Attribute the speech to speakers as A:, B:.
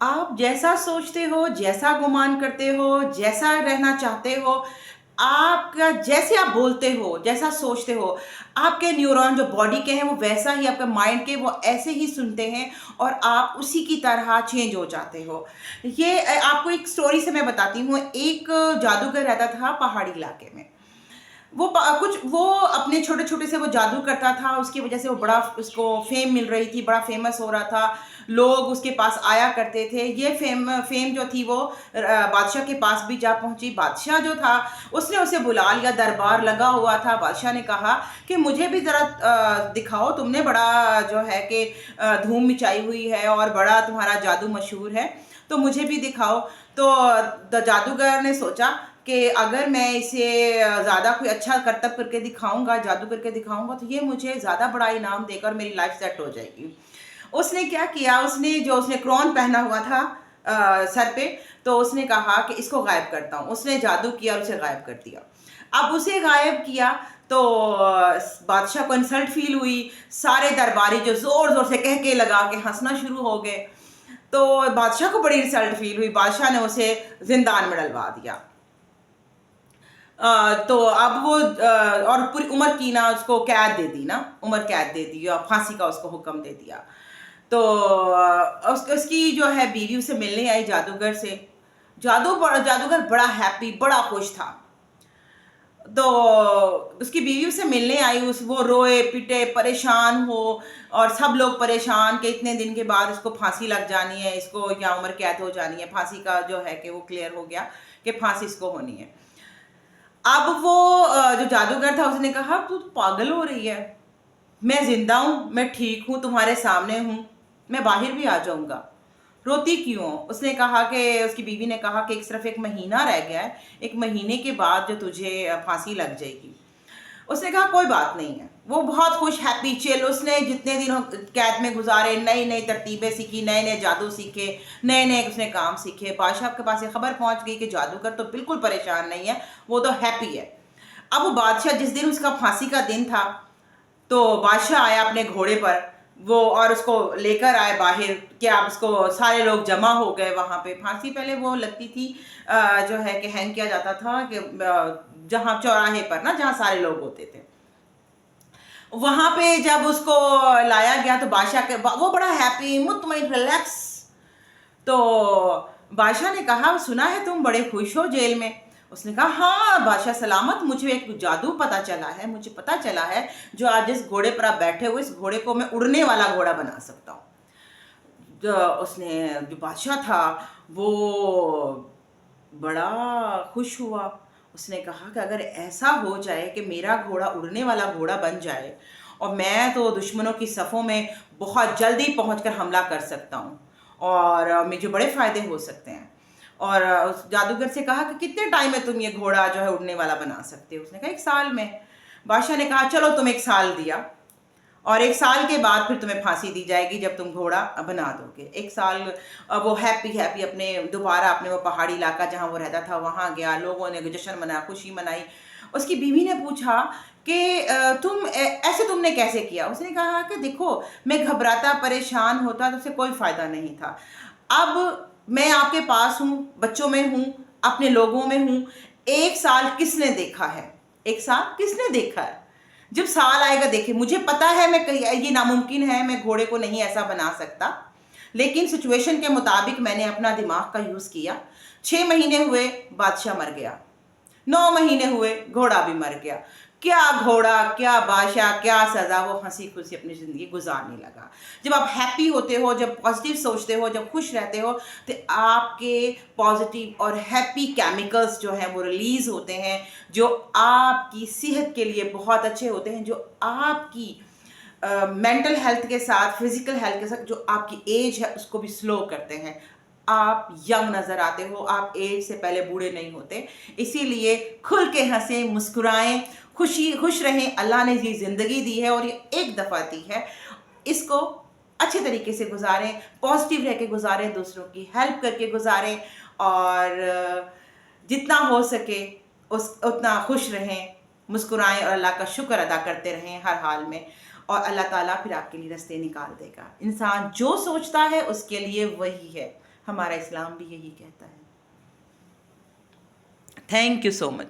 A: आप जैसा सोचते हो, जैसा गुमान करते हो, जैसा रहना चाहते हो, आपका जैसे आप बोलते हो, जैसा सोचते हो, आपके न्यूरॉन जो बॉडी के हैं वो वैसा ही आपके माइंड के वो ऐसे ही सुनते हैं और आप उसी की तरह चेंज हो जाते हो। ये आपको एक स्टोरी से मैं बताती हूँ। एक जादूगर रहता था पहाड़ी इलाके में। कुछ वो अपने छोटे-छोटे से वो जादू करता था, उसकी वजह से वो बड़ा उसको फ़ेम मिल रही थी, बड़ा फ़ेमस हो रहा था, लोग उसके पास आया करते थे। ये फ़ेम जो थी वो बादशाह के पास भी जा पहुँची। बादशाह जो था, उसने उसे बुला लिया, दरबार लगा हुआ था। बादशाह ने कहा कि मुझे भी ज़रा दिखाओ, तुमने बड़ा जो है कि धूम मचाई हुई है और बड़ा तुम्हारा जादू मशहूर है, तो मुझे भी दिखाओ। तो द जादूगर ने सोचा कि अगर मैं इसे ज़्यादा कोई अच्छा करतब करके दिखाऊँगा, जादू करके दिखाऊँगा, तो ये मुझे ज़्यादा बड़ा इनाम देगा और मेरी लाइफ़ सेट हो जाएगी। उसने क्या किया, उसने क्राउन पहना हुआ था सर पे, तो उसने कहा कि इसको गायब करता हूँ। उसने जादू किया और उसे गायब कर दिया। अब उसे गायब किया तो बादशाह को इंसल्ट फ़ील हुई, सारे दरबारी जो ज़ोर-ज़ोर से कहके लगा के हँसना शुरू हो गए। तो बादशाह को बड़ी इंसल्ट फ़ील हुई, बादशाह ने उसे ज़िंदान में डलवा दिया। तो अब वो और पूरी उम्र की ना उसको कैद दे दी ना, उम्र कैद दे दी और फांसी का उसको हुक्म दे दिया। तो उसकी जो है बीवी उसे मिलने आई जादूगर से। जादूगर बड़ा हैप्पी, बड़ा खुश था। तो उसकी बीवी उससे मिलने आई, उस वो रोए-पिटे, परेशान हो और सब लोग परेशान कि इतने दिन के बाद इसको फांसी लग जानी है, इसको या उम्र कैद हो जानी है। फांसी का जो है कि वो क्लियर हो गया कि फांसी इसको होनी है। अब वो जो जादूगर था उसने कहा, "तू तो पागल हो रही है। मैं ज़िंदा हूँ, मैं ठीक हूँ, तुम्हारे सामने हूँ, मैं बाहर भी आ जाऊँगा। रोती क्यों हो?" उसने कहा कि उसकी बीवी ने कहा कि सिर्फ़ 1 महीना रह गया है, 1 महीने के बाद जो तुझे फांसी लग जाएगी। उसने कहा कोई बात नहीं है। वो बहुत खुश हैप्पी चिल उसने जितने दिन कैद में गुज़ारे, नई-नई तरतीबें सीखी, नए-नए जादू सीखे, नए-नए उसने काम सीखे। बादशाह के पास ये खबर पहुँच गई कि जादूगर तो बिल्कुल परेशान नहीं है, वो तो हैप्पी है। अब वो बादशाह जिस दिन उसका फांसी का दिन था, तो बादशाह आया अपने घोड़े पर, वो और उसको लेकर आए बाहर कि आप उसको सारे लोग जमा हो गए वहाँ पे। फांसी पहले वो लगती थी जो है कि हैंग किया जाता था कि जहाँ चौराहे पर ना जहाँ सारे लोग होते थे। वहाँ पे जब उसको लाया गया तो बादशाह के वो बड़ा हैप्पी, मुतमईन, रिलैक्स। तो बादशाह ने कहा, "सुना है तुम बड़े खुश हो जेल में?" उसने कहा, "हाँ, बादशाह सलामत, मुझे एक जादू पता चला है, मुझे पता चला है, जो आज जिस घोड़े पर आप बैठे हो, इस घोड़े को मैं उड़ने वाला घोड़ा बना सकता हूँ।" जो उसने जो बादशाह था, वो बड़ा खुश हुआ। उसने कहा कि अगर ऐसा हो जाए कि मेरा घोड़ा उड़ने वाला घोड़ा बन जाए और मैं तो दुश्मनों की सफ़ों में बहुत जल्दी पहुँचकर हमला कर सकता हूँ और मुझे बड़े फ़ायदे हो सकते हैं। और उस जादूगर से कहा कि कितने टाइम में तुम ये घोड़ा जो है उड़ने वाला बना सकते हो? उसने कहा 1 साल में। बादशाह ने कहा चलो तुम 1 साल दिया। और 1 साल के बाद फिर तुम्हें फांसी दी जाएगी जब तुम घोड़ा बना दोगे। 1 साल वो हैप्पी-हैप्पी अपने दोबारा अपने वो पहाड़ी इलाका जहाँ वो रहता था वहाँ गया, लोगों ने जश्न मनाया, खुशी मनाई। उसकी बीवी ने पूछा कि ऐसे तुमने कैसे किया? उसने कहा कि देखो मैं घबराता, परेशान होता तो उससे कोई फ़ायदा नहीं था। अब मैं आपके पास हूँ, बच्चों में हूँ, अपने लोगों में हूँ। 1 साल किसने देखा है? 1 साल किसने देखा है? जब साल आएगा देखिए मुझे पता है मैं कहीं ये नामुमकिन है मैं घोड़े को नहीं ऐसा बना सकता। लेकिन सिचुएशन के मुताबिक मैंने अपना दिमाग का यूज़ किया। 6 महीने हुए बादशाह मर गया। 9 महीने हुए, घोड़ा भी मर गया। क्या घोड़ा, क्या बादशाह, क्या सज़ा, वो हँसी-खुशी अपनी ज़िंदगी गुज़ारने लगा। जब आप हैप्पी होते हो, जब पॉज़िटिव सोचते हो, जब खुश रहते हो, तो आपके पॉज़िटिव और हैप्पी केमिकल्स जो हैं, वो रिलीज़ होते हैं, जो आपकी सेहत के लिए बहुत अच्छे होते हैं, जो आपकी मेंटल हेल्थ के साथ, फिज़िकल हेल्थ के साथ जो आपकी एज है, उसको भी स्लो करते हैं। आप यंग नज़र आते हो, आप एज से पहले बूढ़े नहीं होते। इसीलिए खुल के हँसें, मुस्कुराएँ, खुश रहें। अल्लाह ने ये ज़िंदगी दी है और ये एक दफ़ा दी है। इसको अच्छे तरीके से गुज़ारें, पॉज़िटिव रह के गुज़ारें, दूसरों की हेल्प करके गुज़ारें और जितना हो सके उस उतना खुश रहें, मुस्कुराएँ और अल्लाह का शुक्र अदा करते रहें हर हाल में और अल्लाह ताला फिर आपके लिए रास्ते निकाल देगा। इंसान जो सोचता है उसके लिए वही है। हमारा इस्लाम भी यही कहता है। Thank you so much.